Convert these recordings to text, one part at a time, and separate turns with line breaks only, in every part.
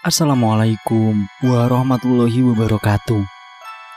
Assalamualaikum warahmatullahi wabarakatuh.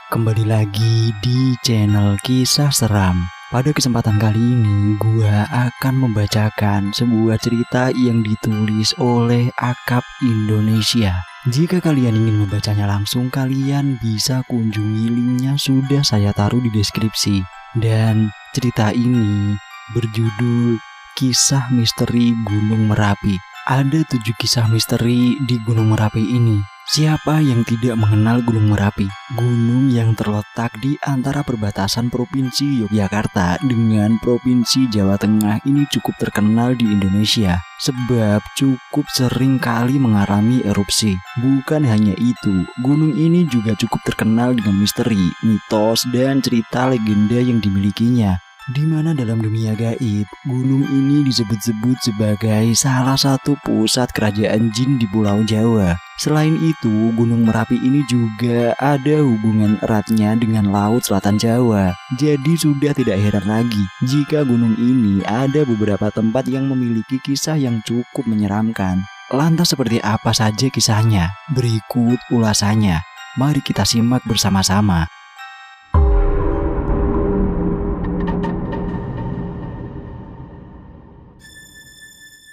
Kembali lagi di channel Kisah Seram. Pada kesempatan kali ini gua akan membacakan sebuah cerita yang ditulis oleh Akap Indonesia. Jika kalian ingin membacanya langsung, kalian bisa kunjungi linknya, sudah saya taruh di deskripsi. Dan cerita ini berjudul Kisah Misteri Gunung Merapi. Ada 7 kisah misteri di Gunung Merapi ini. Siapa yang tidak mengenal Gunung Merapi? Gunung yang terletak di antara perbatasan Provinsi Yogyakarta dengan Provinsi Jawa Tengah ini cukup terkenal di Indonesia sebab cukup sering kali mengalami erupsi. Bukan hanya itu, gunung ini juga cukup terkenal dengan misteri, mitos, dan cerita legenda yang dimilikinya. Di mana dalam dunia gaib, gunung ini disebut-sebut sebagai salah satu pusat kerajaan jin di Pulau Jawa. Selain itu, Gunung Merapi ini juga ada hubungan eratnya dengan Laut Selatan Jawa. Jadi sudah tidak heran lagi jika gunung ini ada beberapa tempat yang memiliki kisah yang cukup menyeramkan. Lantas seperti apa saja kisahnya? Berikut ulasannya. Mari kita simak bersama-sama.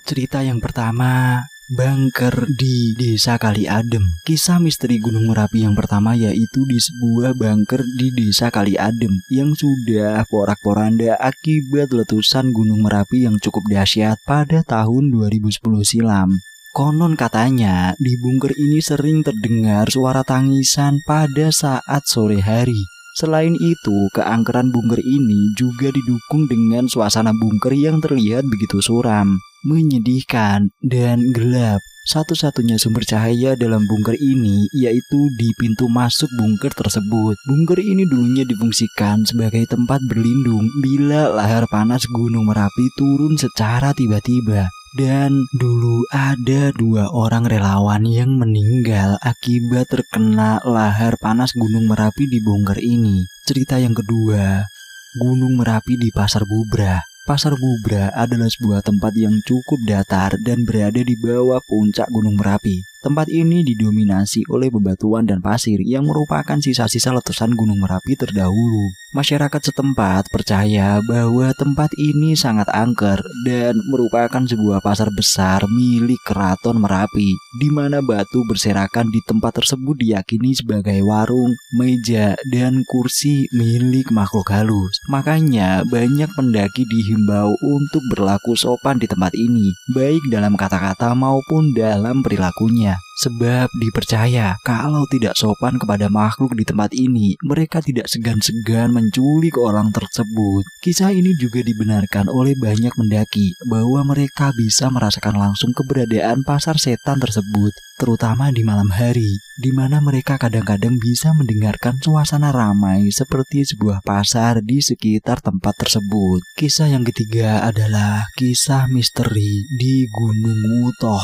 Cerita yang pertama, Bunker di Desa Kali Adem. Kisah misteri Gunung Merapi yang pertama yaitu di sebuah bunker di Desa Kali Adem yang sudah porak-poranda akibat letusan Gunung Merapi yang cukup dahsyat pada tahun 2010 silam. Konon katanya di bunker ini sering terdengar suara tangisan pada saat sore hari. Selain itu, keangkeran bunker ini juga didukung dengan suasana bunker yang terlihat begitu suram, menyedihkan, dan gelap. Satu-satunya sumber cahaya dalam bunker ini yaitu di pintu masuk bunker tersebut. Bunker ini dulunya difungsikan sebagai tempat berlindung bila lahar panas Gunung Merapi turun secara tiba-tiba. Dan dulu ada 2 orang relawan yang meninggal akibat terkena lahar panas Gunung Merapi di bunker ini. Cerita yang kedua, Gunung Merapi di Pasar Bubrah. Pasar Bubrah adalah sebuah tempat yang cukup datar dan berada di bawah puncak Gunung Merapi. Tempat ini didominasi oleh bebatuan dan pasir yang merupakan sisa-sisa letusan Gunung Merapi terdahulu. Masyarakat setempat percaya bahwa tempat ini sangat angker dan merupakan sebuah pasar besar milik Keraton Merapi, di mana batu berserakan di tempat tersebut diyakini sebagai warung, meja, dan kursi milik makhluk halus. Makanya banyak pendaki dihimbau untuk berlaku sopan di tempat ini, baik dalam kata-kata maupun dalam perilakunya. Sebab dipercaya kalau tidak sopan kepada makhluk di tempat ini, mereka tidak segan-segan menculik orang tersebut. Kisah ini juga dibenarkan oleh banyak pendaki bahwa mereka bisa merasakan langsung keberadaan pasar setan tersebut, terutama di malam hari, di mana mereka kadang-kadang bisa mendengarkan suasana ramai seperti sebuah pasar di sekitar tempat tersebut. Kisah yang ketiga adalah kisah misteri di Gunung Wutoh.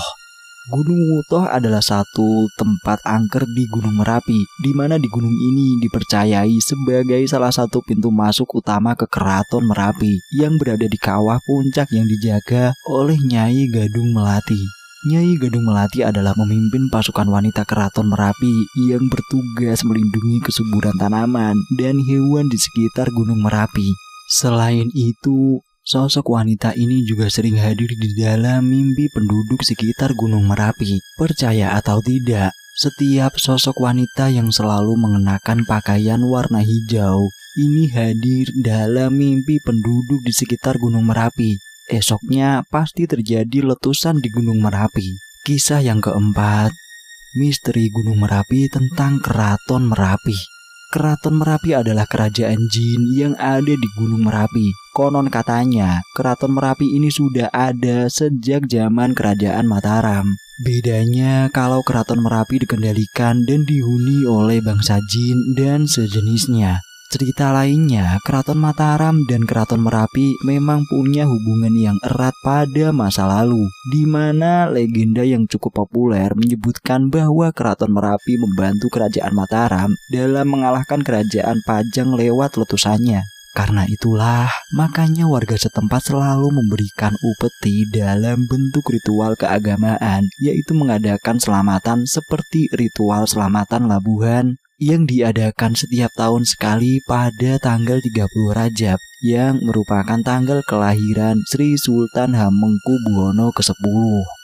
Gunung Wutoh adalah satu tempat angker di Gunung Merapi, di mana di gunung ini dipercayai sebagai salah satu pintu masuk utama ke Keraton Merapi yang berada di kawah puncak yang dijaga oleh Nyai Gadung Melati. Nyai Gadung Melati adalah pemimpin pasukan wanita Keraton Merapi yang bertugas melindungi kesuburan tanaman dan hewan di sekitar Gunung Merapi. Selain itu, sosok wanita ini juga sering hadir di dalam mimpi penduduk sekitar Gunung Merapi. Percaya atau tidak, setiap sosok wanita yang selalu mengenakan pakaian warna hijau ini hadir dalam mimpi penduduk di sekitar Gunung Merapi. Esoknya pasti terjadi letusan di Gunung Merapi. Kisah yang keempat, misteri Gunung Merapi tentang Keraton Merapi. Keraton Merapi adalah kerajaan jin yang ada di Gunung Merapi. Konon katanya, Keraton Merapi ini sudah ada sejak zaman Kerajaan Mataram. Bedanya kalau Keraton Merapi dikendalikan dan dihuni oleh bangsa jin dan sejenisnya. Cerita lainnya, Keraton Mataram dan Keraton Merapi memang punya hubungan yang erat pada masa lalu, di mana legenda yang cukup populer menyebutkan bahwa Keraton Merapi membantu Kerajaan Mataram dalam mengalahkan Kerajaan Pajang lewat letusannya. Karena itulah, makanya warga setempat selalu memberikan upeti dalam bentuk ritual keagamaan, yaitu mengadakan selamatan seperti ritual selamatan labuhan yang diadakan setiap tahun sekali pada tanggal 30 Rajab, yang merupakan tanggal kelahiran Sri Sultan Hamengkubuwono ke-10.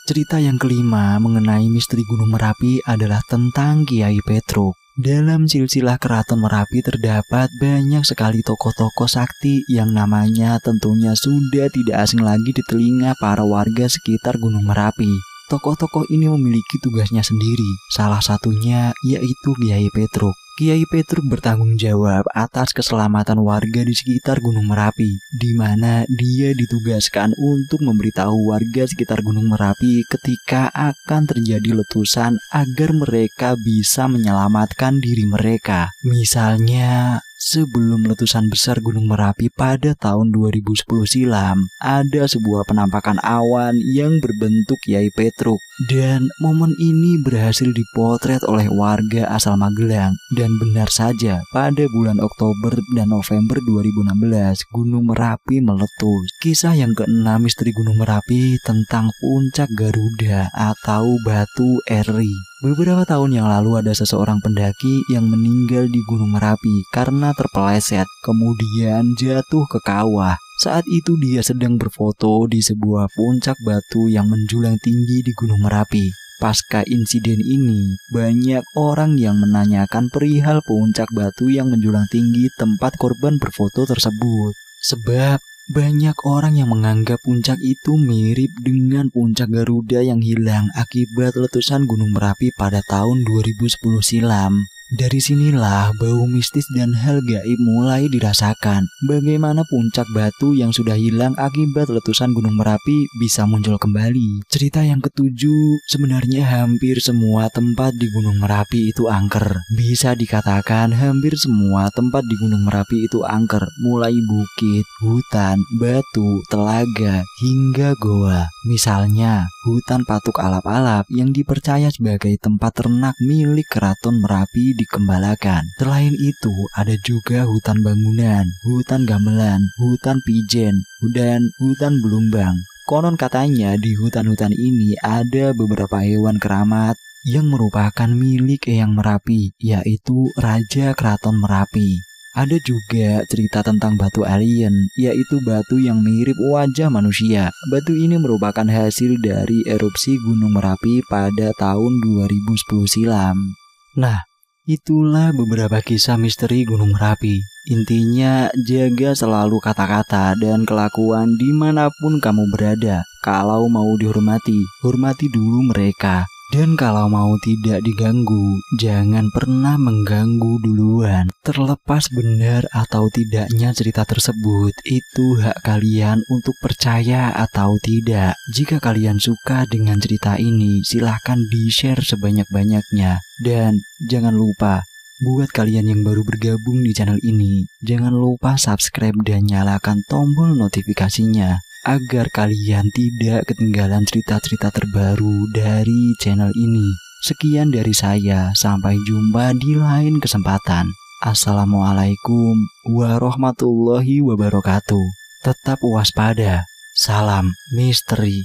Cerita yang kelima mengenai misteri Gunung Merapi adalah tentang Kiai Petruk. Dalam silsilah Keraton Merapi terdapat banyak sekali tokoh-tokoh sakti yang namanya tentunya sudah tidak asing lagi di telinga para warga sekitar Gunung Merapi. Tokoh-tokoh ini memiliki tugasnya sendiri, salah satunya yaitu Kiai Petruk. Kiai Petruk bertanggung jawab atas keselamatan warga di sekitar Gunung Merapi, di mana dia ditugaskan untuk memberitahu warga sekitar Gunung Merapi ketika akan terjadi letusan agar mereka bisa menyelamatkan diri mereka. Misalnya, sebelum letusan besar Gunung Merapi pada tahun 2010 silam, ada sebuah penampakan awan yang berbentuk Kiai Petruk. Dan momen ini berhasil dipotret oleh warga asal Magelang. Dan benar saja, pada bulan Oktober dan November 2016, Gunung Merapi meletus. Kisah yang keenam misteri Gunung Merapi tentang Puncak Garuda atau Batu Eri. Beberapa tahun yang lalu ada seseorang pendaki yang meninggal di Gunung Merapi karena terpeleset, kemudian jatuh ke kawah. Saat itu dia sedang berfoto di sebuah puncak batu yang menjulang tinggi di Gunung Merapi. Pasca insiden ini, banyak orang yang menanyakan perihal puncak batu yang menjulang tinggi tempat korban berfoto tersebut. Sebab banyak orang yang menganggap puncak itu mirip dengan puncak Garuda yang hilang akibat letusan Gunung Merapi pada tahun 2010 silam. Dari sinilah bau mistis dan hal gaib mulai dirasakan. Bagaimana puncak batu yang sudah hilang akibat letusan Gunung Merapi bisa muncul kembali. Cerita yang ketujuh, sebenarnya hampir semua tempat di Gunung Merapi itu angker. Bisa dikatakan hampir semua tempat di Gunung Merapi itu angker, mulai bukit, hutan, batu, telaga, hingga goa. Misalnya, hutan Patuk Alap-Alap yang dipercaya sebagai tempat ternak milik Keraton Merapi dikembalakan. Selain itu, ada juga hutan bangunan, hutan gamelan, hutan pijen, dan hutan belumbang. Konon katanya di hutan-hutan ini ada beberapa hewan keramat yang merupakan milik Eyang Merapi, yaitu Raja Keraton Merapi. Ada juga cerita tentang batu alien, yaitu batu yang mirip wajah manusia. Batu ini merupakan hasil dari erupsi Gunung Merapi pada tahun 2010 silam. Nah, itulah beberapa kisah misteri Gunung Merapi. Intinya, jaga selalu kata-kata dan kelakuan dimanapun kamu berada. Kalau mau dihormati, hormati dulu mereka. Dan kalau mau tidak diganggu, jangan pernah mengganggu duluan. Terlepas benar atau tidaknya cerita tersebut, itu hak kalian untuk percaya atau tidak. Jika kalian suka dengan cerita ini, silahkan di-share sebanyak-banyaknya. Dan jangan lupa, buat kalian yang baru bergabung di channel ini, jangan lupa subscribe dan nyalakan tombol notifikasinya agar kalian tidak ketinggalan cerita-cerita terbaru dari channel ini. Sekian dari saya, sampai jumpa di lain kesempatan. Assalamualaikum warahmatullahi wabarakatuh. Tetap waspada. Salam misteri.